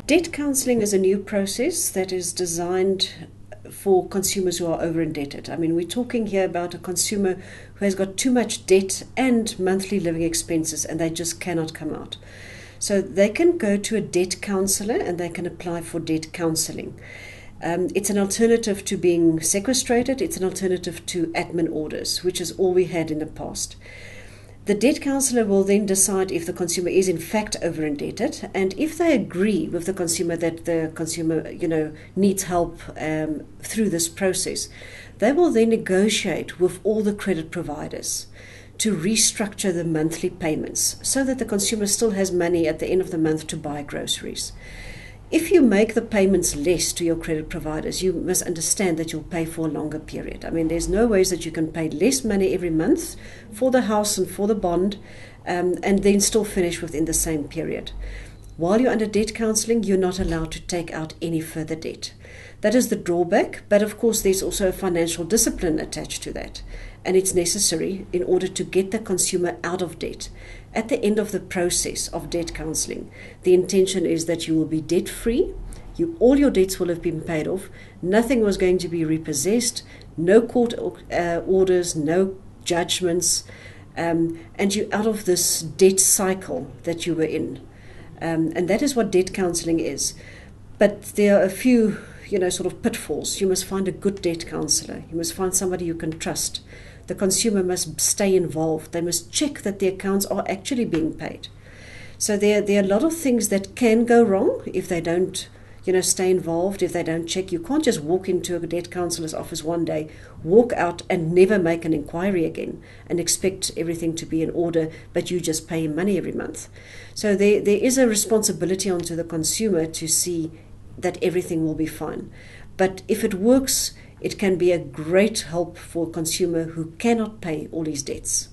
Debt counselling is a new process that is designed for consumers who are over indebted. I mean, we're talking here about a consumer who has got too much debt and monthly living expenses and they just cannot come out. So they can go to a debt counsellor and they can apply for debt counselling. It's an alternative to being sequestrated. It's an alternative to admin orders, which is all we had in the past. The debt counsellor will then decide if the consumer is in fact over indebted, and if they agree with the consumer that the consumer, needs help through this process, they will then negotiate with all the credit providers to restructure the monthly payments so that the consumer still has money at the end of the month to buy groceries. If you make the payments less to your credit providers, you must understand that you'll pay for a longer period. I mean, there's no ways that you can pay less money every month for the house and for the bond and then still finish within the same period. While you're under debt counselling, you're not allowed to take out any further debt. That is the drawback, but of course there's also a financial discipline attached to that, and it's necessary in order to get the consumer out of debt. At the end of the process of debt counselling, the intention is that you will be debt-free, all your debts will have been paid off, nothing was going to be repossessed, no court orders, no judgments, and you're out of this debt cycle that you were in. And that is what debt counselling is. But there are a few, sort of pitfalls. You must find a good debt counsellor. You must find somebody you can trust. The consumer must stay involved. They must check that the accounts are actually being paid. So there are a lot of things that can go wrong if they don't, stay involved, if they don't check. You can't just walk into a debt counsellor's office one day, walk out and never make an inquiry again and expect everything to be in order, but you just pay him money every month. So there is a responsibility onto the consumer to see that everything will be fine. But if it works, it can be a great help for a consumer who cannot pay all his debts.